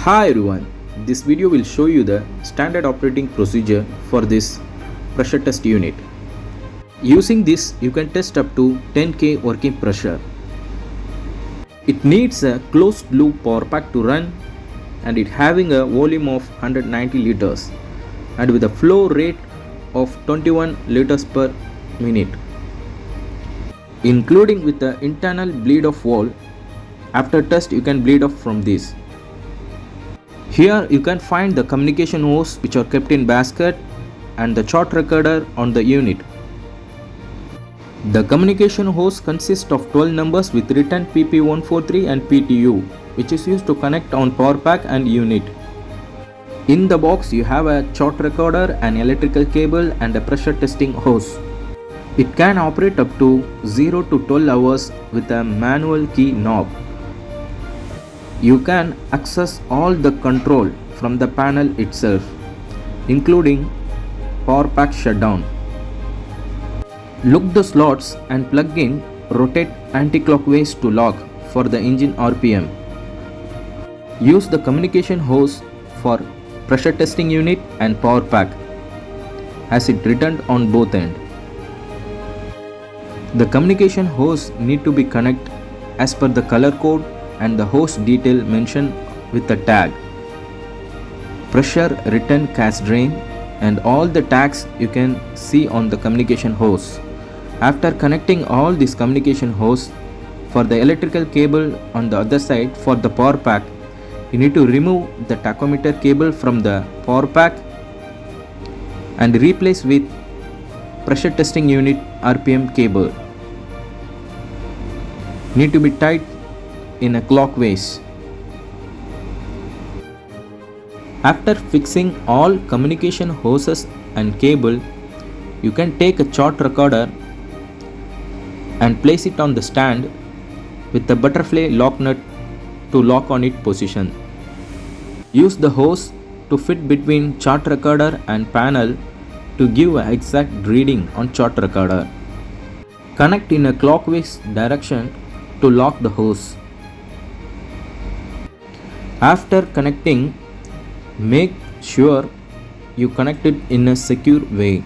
Hi everyone, this video will show you the standard operating procedure for this pressure test unit. Using this, you can test up to 10K working pressure. It needs a closed loop power pack to run, and it having a volume of 190 liters and with a flow rate of 21 liters per minute, including with the internal bleed off valve. After test, you can bleed off from this. Here you can find the communication hose which are kept in basket and the chart recorder on the unit. The communication hose consists of 12 numbers with written PP143 and PTU, which is used to connect on power pack and unit. In the box you have a chart recorder, an electrical cable and a pressure testing hose. It can operate up to 0 to 12 hours with a manual key knob. You can access all the control from the panel itself, including power pack shutdown. Look the slots and plug in rotate anti-clockwise to lock for the engine RPM. Use the communication hose for pressure testing unit and power pack as it returned on both ends. The communication hose need to be connected as per the color code and the hose detail mentioned with the tag, pressure, return, cast drain, and all the tags you can see on the communication hose. After connecting all these communication hose, for the electrical cable on the other side for the power pack, you need to remove the tachometer cable from the power pack and replace with pressure testing unit RPM cable. Need to be tied in a clockwise. After fixing all communication hoses and cable, you can take a chart recorder and place it on the stand with the butterfly lock nut to lock on its position. Use the hose to fit between chart recorder and panel to give an exact reading on chart recorder. Connect in a clockwise direction to lock the hose. After connecting, make sure you connect it in a secure way.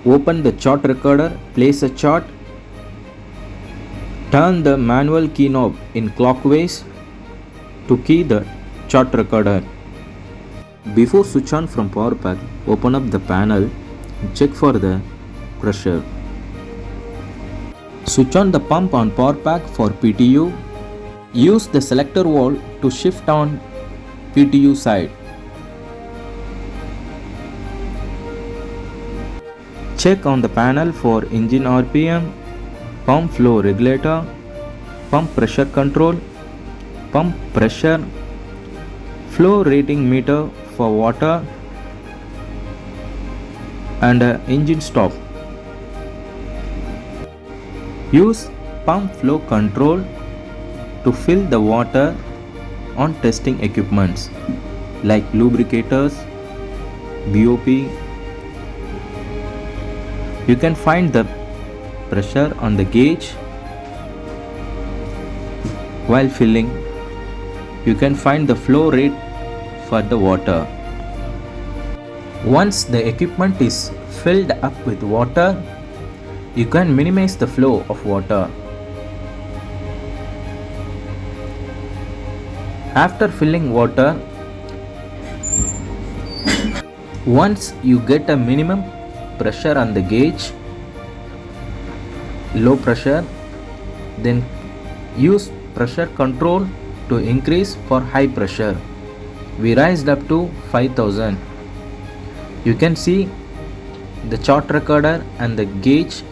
Open the chart recorder, place a chart, turn the manual key knob in clockwise to key the chart recorder. Before switch on from power pack, open up the panel and check for the pressure. Switch on the pump on power pack for PTU. Use the selector valve to shift on PTU side. Check on the panel for engine RPM, pump flow regulator, pump pressure control, pump pressure, flow rating meter for water, and engine stop. Use pump flow control to fill the water on testing equipments like lubricators, BOP. You can find the pressure on the gauge. While filling, you can find the flow rate for the water. Once the equipment is filled up with water, you can minimize the flow of water. After filling water, once you get a minimum pressure on the gauge, low pressure, then use pressure control to increase for high pressure. We raised up to 5000. You can see the chart recorder and the gauge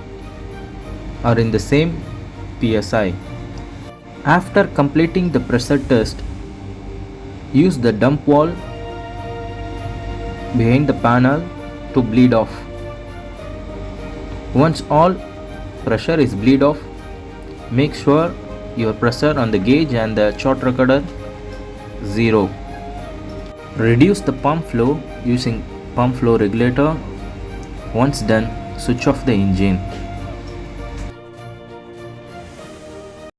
are in the same PSI. After completing the pressure test, use the dump valve behind the panel to bleed off. Once all pressure is bleed off, make sure your pressure on the gauge and the chart recorder 0. Reduce the pump flow using pump flow regulator. Once done, switch off the engine.